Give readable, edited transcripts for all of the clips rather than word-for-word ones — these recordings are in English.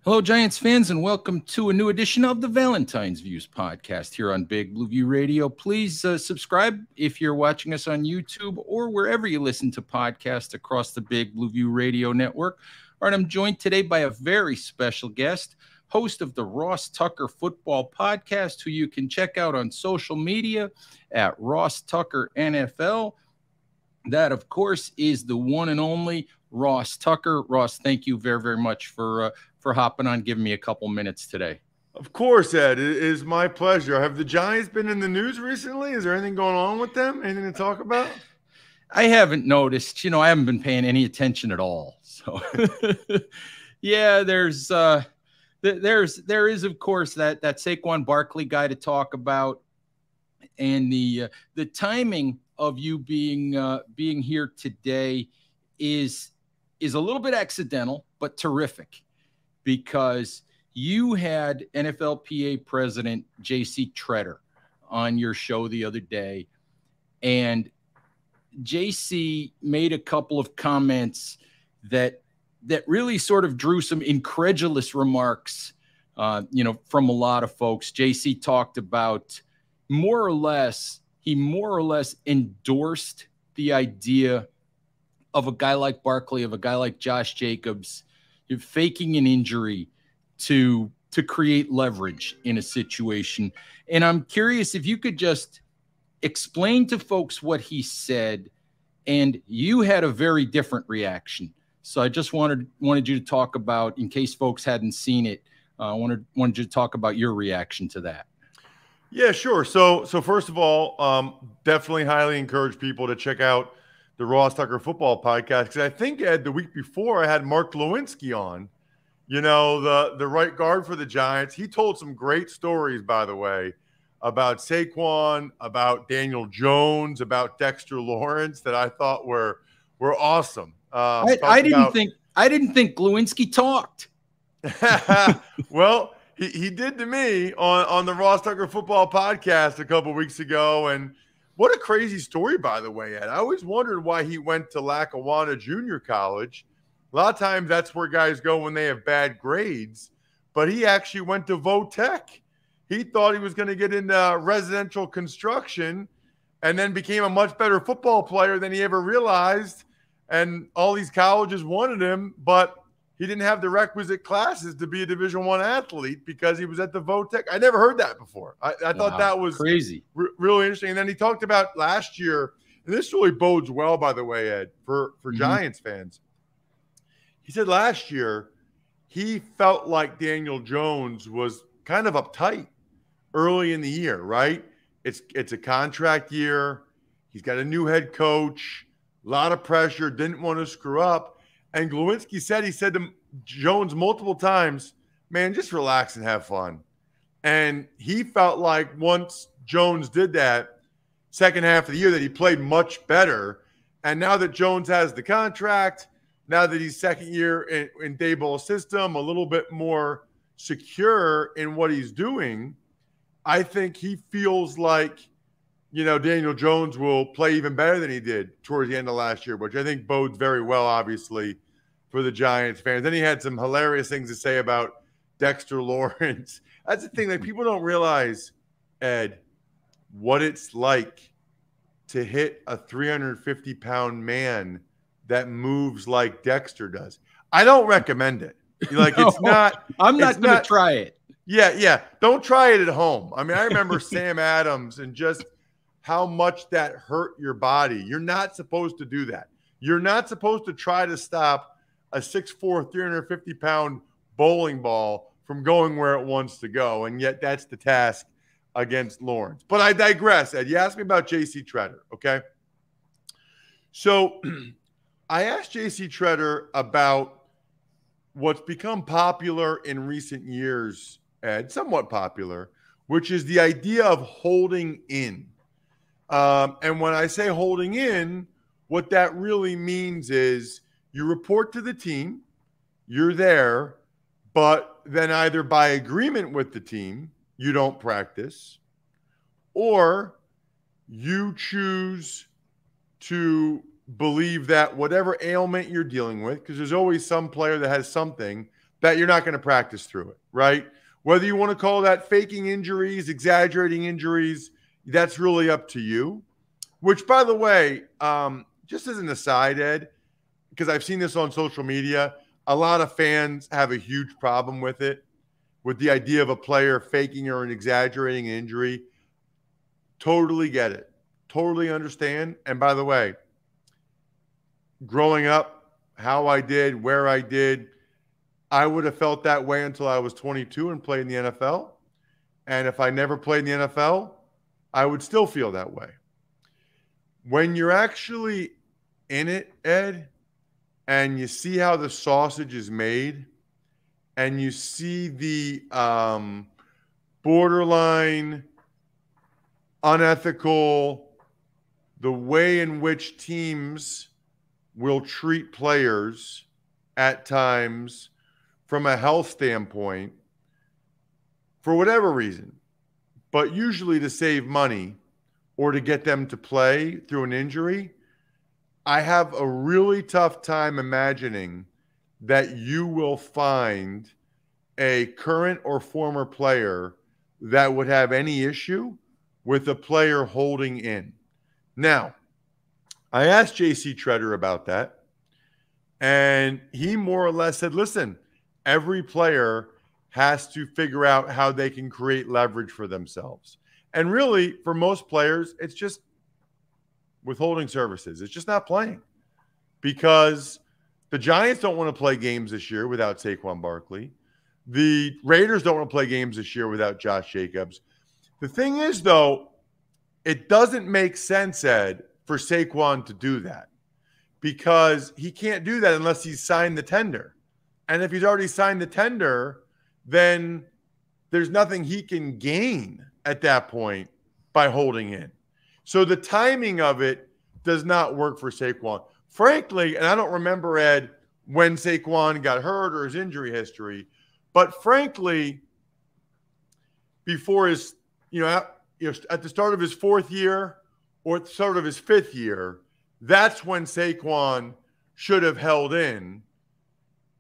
Hello, Giants fans, and welcome to a new edition of the Valentine's Views podcast here on Big Blue View Radio. Please subscribe if you're watching us on YouTube or wherever you listen to podcasts across the Big Blue View Radio network. All right, I'm joined today by a very special guest, host of the Ross Tucker Football Podcast, who you can check out on social media at Ross Tucker NFL. That, of course, is the one and only Ross Tucker. Ross, thank you very, very much for hopping on, giving me a couple minutes today. Of course, Ed. It is my pleasure. Have the Giants been in the news recently? Is there anything going on with them? Anything to talk about? I haven't noticed. I haven't been paying any attention at all. So, yeah, there is, of course, that Saquon Barkley guy to talk about, and the timing of you being here today is a little bit accidental, but terrific, because you had NFLPA President J.C. Tretter on your show the other day, and J.C. made a couple of comments that really sort of drew some incredulous remarks, from a lot of folks. J.C. talked about he more or less endorsed the idea of a guy like Barkley, of a guy like Josh Jacobs, faking an injury to create leverage in a situation. And I'm curious if you could just explain to folks what he said. And you had a very different reaction. So I just wanted you to talk about, in case folks hadn't seen it, wanted you to talk about your reaction to that. Yeah, sure. So first of all, definitely highly encourage people to check out the Ross Tucker Football Podcast, because I think, Ed, the week before I had Mark Lewinsky on, the right guard for the Giants. He told some great stories, by the way, about Saquon, about Daniel Jones, about Dexter Lawrence, that I thought were awesome. I didn't think Lewinsky talked. Well, he did to me on the Ross Tucker Football Podcast a couple weeks ago, and what a crazy story, by the way, Ed. I always wondered why he went to Lackawanna Junior College. A lot of times that's where guys go when they have bad grades, but he actually went to Votech. He thought he was going to get into residential construction and then became a much better football player than he ever realized. And all these colleges wanted him, but he didn't have the requisite classes to be a Division I athlete because he was at the Votech. I never heard that before. I thought that was crazy, really interesting. And then he talked about last year, and this really bodes well, by the way, Ed, for Giants fans. He said last year he felt like Daniel Jones was kind of uptight early in the year, right? It's a contract year. He's got a new head coach, a lot of pressure, didn't want to screw up. And Lewinsky said to Jones multiple times, man, just relax and have fun. And he felt like once Jones did that second half of the year that he played much better. And now that Jones has the contract, now that he's second year in Daboll's system, a little bit more secure in what he's doing, I think he feels like, Daniel Jones will play even better than he did towards the end of last year, which I think bodes very well, obviously, for the Giants fans. Then he had some hilarious things to say about Dexter Lawrence. That's the thing that people don't realize, Ed, what it's like to hit a 350-pound man that moves like Dexter does. I don't recommend it. It's not. I'm not going to try it. Yeah. Don't try it at home. I mean, I remember Sam Adams and just how much that hurt your body. You're not supposed to do that. You're not supposed to try to stop a 6'4", 350-pound bowling ball from going where it wants to go, and yet that's the task against Lawrence. But I digress, Ed. You asked me about J.C. Tretter, okay? So I asked J.C. Tretter about what's become popular in recent years, Ed, somewhat popular, which is the idea of holding in. And when I say holding in, what that really means is you report to the team, you're there, but then either by agreement with the team, you don't practice, or you choose to believe that whatever ailment you're dealing with, because there's always some player that has something, that you're not going to practice through it, right? Whether you want to call that faking injuries, exaggerating injuries, that's really up to you. Which, by the way, just as an aside, Ed, because I've seen this on social media, a lot of fans have a huge problem with it, with the idea of a player faking or exaggerating an injury. Totally get it. Totally understand. And by the way, growing up, how I did, where I did, I would have felt that way until I was 22 and played in the NFL. And if I never played in the NFL, I would still feel that way. When you're actually in it, Ed, and you see how the sausage is made, and you see the borderline unethical, the way in which teams will treat players at times from a health standpoint, for whatever reason, but usually to save money or to get them to play through an injury, I have a really tough time imagining that you will find a current or former player that would have any issue with a player holding in. Now, I asked JC Treader about that, and he more or less said, listen, every player has to figure out how they can create leverage for themselves. And really, for most players, it's just withholding services. It's just not playing, because the Giants don't want to play games this year without Saquon Barkley. The Raiders don't want to play games this year without Josh Jacobs. The thing is, though, it doesn't make sense, Ed, for Saquon to do that, because he can't do that unless he's signed the tender. And if he's already signed the tender, then there's nothing he can gain at that point by holding in. So the timing of it does not work for Saquon. Frankly, and I don't remember, Ed, when Saquon got hurt or his injury history, but frankly, before his, at the start of his fourth year or at the start of his fifth year, that's when Saquon should have held in.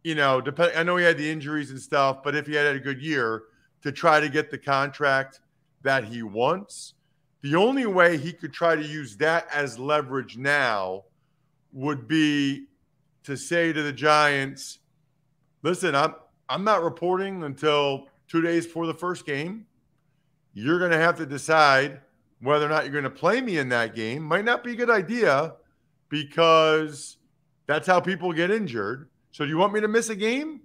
I know he had the injuries and stuff, but if he had a good year, to try to get the contract that he wants, the only way he could try to use that as leverage now would be to say to the Giants, listen, I'm not reporting until 2 days before the first game. You're going to have to decide whether or not you're going to play me in that game. Might not be a good idea, because that's how people get injured. So do you want me to miss a game?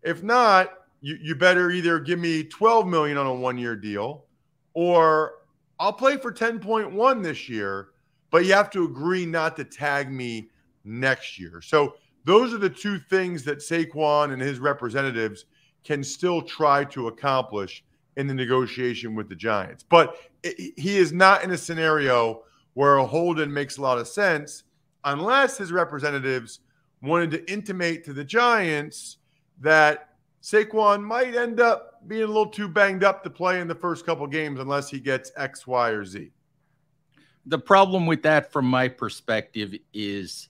If not, you better either give me $12 million on a one-year deal, or I'll play for 10.1 this year, but you have to agree not to tag me next year. So those are the two things that Saquon and his representatives can still try to accomplish in the negotiation with the Giants. But he is not in a scenario where a hold-in makes a lot of sense, unless his representatives wanted to intimate to the Giants that Saquon might end up being a little too banged up to play in the first couple games unless he gets X, Y, or Z. The problem with that, from my perspective, is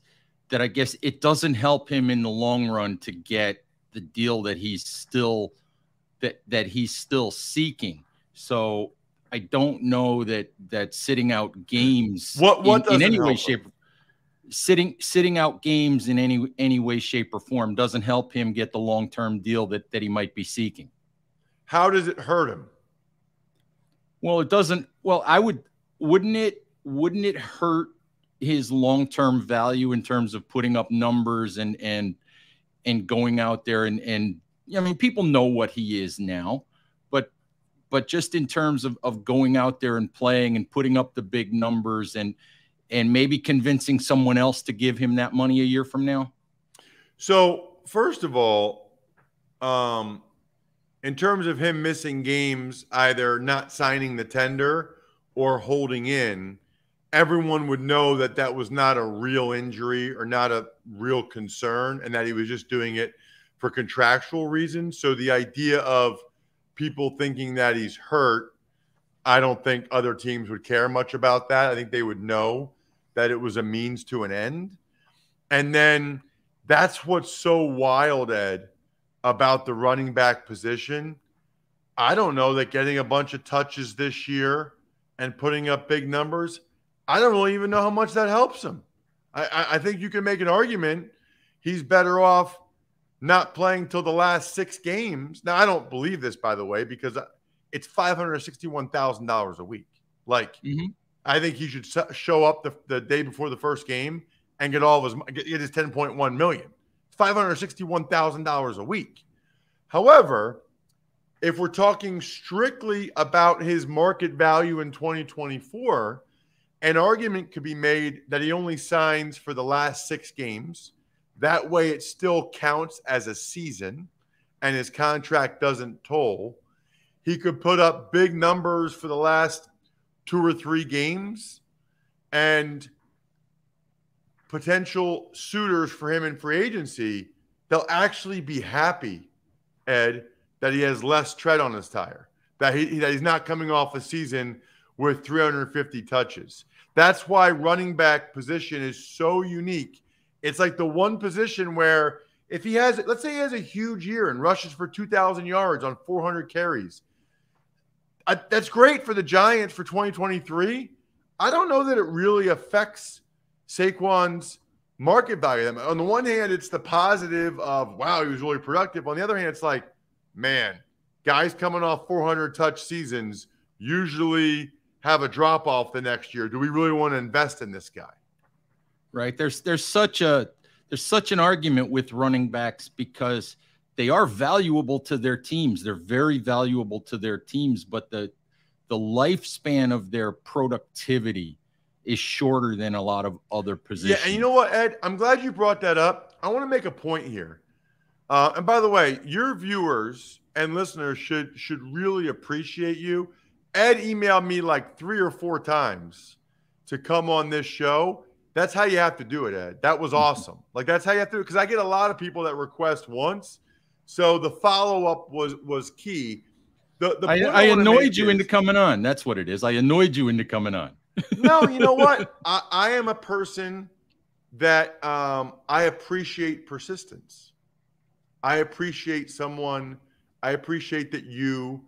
that I guess it doesn't help him in the long run to get the deal that he's still seeking. So I don't know that sitting out games in any way, shape, sitting out games in any way, shape, or form doesn't help him get the long-term deal that he might be seeking. How does it hurt him? Well, it doesn't. Well, wouldn't it hurt his long-term value in terms of putting up numbers and going out there and I mean, people know what he is now, but just in terms of going out there and playing and putting up the big numbers and maybe convincing someone else to give him that money a year from now? So, first of all, in terms of him missing games, either not signing the tender or holding in, everyone would know that that was not a real injury or not a real concern, and that he was just doing it for contractual reasons. So the idea of people thinking that he's hurt, I don't think other teams would care much about that. I think they would know that it was a means to an end. And then that's what's so wild, Ed, about the running back position. I don't know that getting a bunch of touches this year and putting up big numbers, I don't really even know how much that helps him. I think you can make an argument he's better off not playing till the last 6 games. Now, I don't believe this, by the way, because it's $561,000 a week. Like, I think he should show up the day before the first game and get all of his $10.1 million. It's $561,000 a week. However, if we're talking strictly about his market value in 2024, an argument could be made that he only signs for the last 6 games. That way it still counts as a season and his contract doesn't toll. He could put up big numbers for the last 2 or 3 games, and potential suitors for him in free agency, they'll actually be happy, Ed, that he has less tread on his tire, that he's not coming off a season with 350 touches. That's why running back position is so unique. It's like the one position where if he has, let's say he has a huge year and rushes for 2,000 yards on 400 carries, that's great for the Giants for 2023. I don't know that it really affects Saquon's market value. On the one hand, it's the positive of, wow, he was really productive. On the other hand, it's like, man, guys coming off 400 touch seasons usually have a drop off the next year. Do we really want to invest in this guy? Right. There's such an argument with running backs because they are valuable to their teams. They're very valuable to their teams, but the lifespan of their productivity is shorter than a lot of other positions. Yeah, and you know what, Ed? I'm glad you brought that up. I want to make a point here. And by the way, your viewers and listeners should really appreciate you. Ed emailed me like 3 or 4 times to come on this show. That's how you have to do it, Ed. That was awesome. Like, that's how you have to do it, because I get a lot of people that request once. So the follow-up was key. I annoyed you into coming on. That's what it is. I annoyed you into coming on. No, you know what? I am a person that I appreciate persistence. I appreciate that you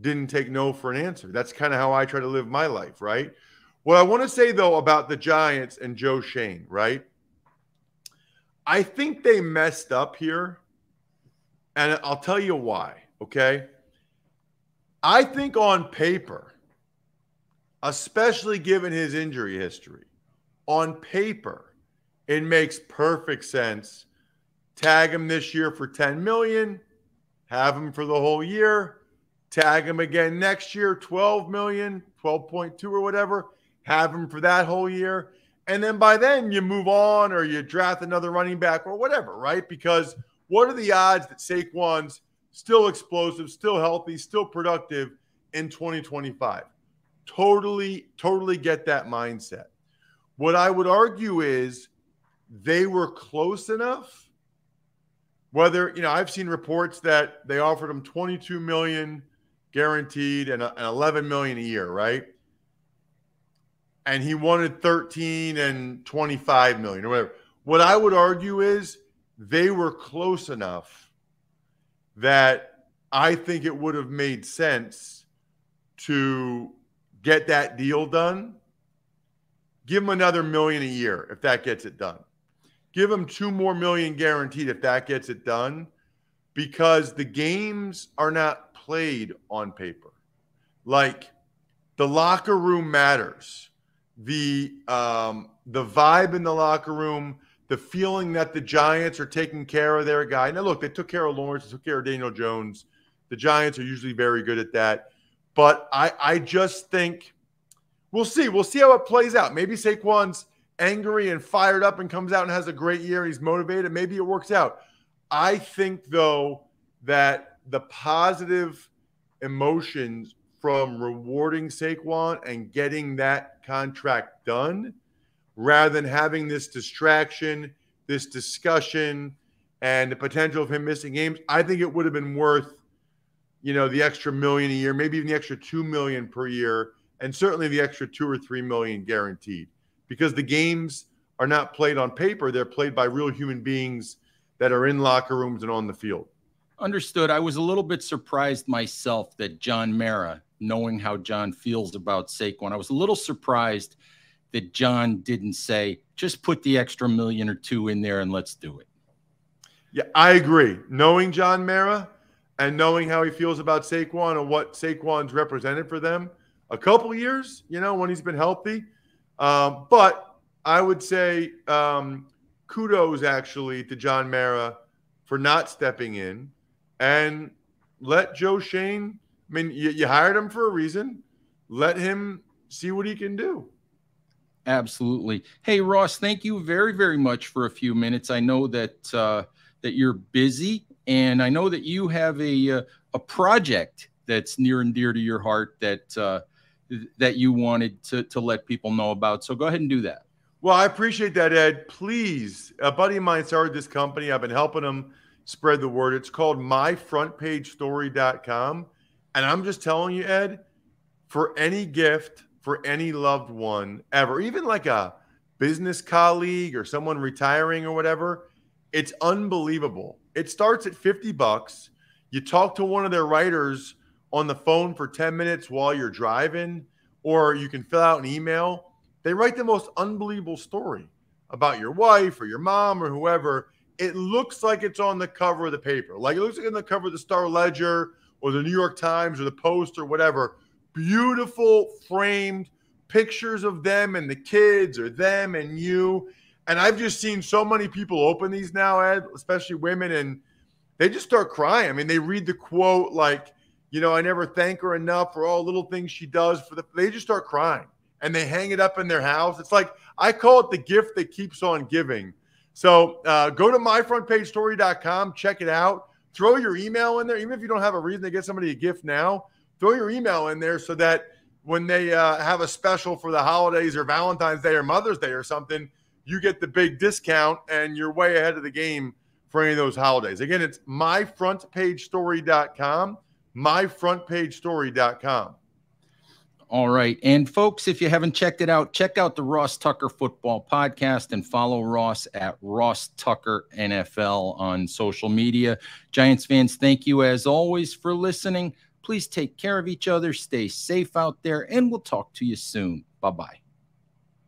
didn't take no for an answer. That's kind of how I try to live my life, right? What I want to say, though, about the Giants and Joe Shane, right? I think they messed up here, and I'll tell you why, okay? I think on paper, especially given his injury history, on paper, it makes perfect sense. Tag him this year for $10 million, have him for the whole year, tag him again next year, $12 million, 12.2 or whatever, have him for that whole year. And then by then you move on or you draft another running back or whatever, right? Because what are the odds that Saquon's still explosive, still healthy, still productive in 2025? Totally get that mindset. What I would argue is they were close enough. Whether, I've seen reports that they offered him $22 million guaranteed and $11 million a year, right? And he wanted 13 and 25 million or whatever. What I would argue is they were close enough that I think it would have made sense to get that deal done. Give him another million a year if that gets it done. Give him $2 more million guaranteed if that gets it done, because the games are not played on paper. Like, the locker room matters. The vibe in the locker room, the feeling that the Giants are taking care of their guy. Now, look, they took care of Lawrence, they took care of Daniel Jones. The Giants are usually very good at that. But I just think we'll see. We'll see how it plays out. Maybe Saquon's angry and fired up and comes out and has a great year and he's motivated. Maybe it works out. I think, though, that the positive emotions from rewarding Saquon and getting that contract done, rather than having this distraction, this discussion, and the potential of him missing games, I think it would have been worth, the extra million a year, maybe even the extra $2 million per year, and certainly the extra $2 or $3 million guaranteed, because the games are not played on paper. They're played by real human beings that are in locker rooms and on the field. Understood. I was a little bit surprised myself that John Mara, knowing how John feels about Saquon, I was a little surprised that John didn't say, just put the extra $1 million or $2 million in there and let's do it. Yeah, I agree. Knowing John Mara and knowing how he feels about Saquon and what Saquon's represented for them a couple of years, when he's been healthy. But I would say kudos actually to John Mara for not stepping in and let Joe Shane. I mean, you hired him for a reason. Let him see what he can do. Absolutely. Hey, Ross, thank you very, very much for a few minutes. I know that that you're busy, and I know that you have a project that's near and dear to your heart that that you wanted to let people know about. So go ahead and do that. Well, I appreciate that, Ed. Please, a buddy of mine started this company. I've been helping him spread the word. It's called myfrontpagestory.com. And I'm just telling you, Ed, for any gift, for any loved one ever, even like a business colleague or someone retiring or whatever, it's unbelievable. It starts at $50. You talk to one of their writers on the phone for 10 minutes while you're driving, or you can fill out an email. They write the most unbelievable story about your wife or your mom or whoever. It looks like it's on the cover of the paper. Like it looks like on the cover of the Star Ledger or the New York Times or the Post or whatever. Beautiful framed pictures of them and the kids or them and you. And I've just seen so many people open these now, Ed, especially women, and they just start crying. I mean, they read the quote like, I never thank her enough for all the little things she does they just start crying and they hang it up in their house. It's like, I call it the gift that keeps on giving. So go to myfrontpagestory.com, check it out, throw your email in there. Even if you don't have a reason to get somebody a gift now, throw your email in there so that when they have a special for the holidays or Valentine's Day or Mother's Day or something, you get the big discount and you're way ahead of the game for any of those holidays. Again, it's myfrontpagestory.com, myfrontpagestory.com. All right. And folks, if you haven't checked it out, check out the Ross Tucker Football Podcast and follow Ross at Ross Tucker NFL on social media. Giants fans, thank you as always for listening. Please take care of each other, stay safe out there, and we'll talk to you soon. Bye-bye.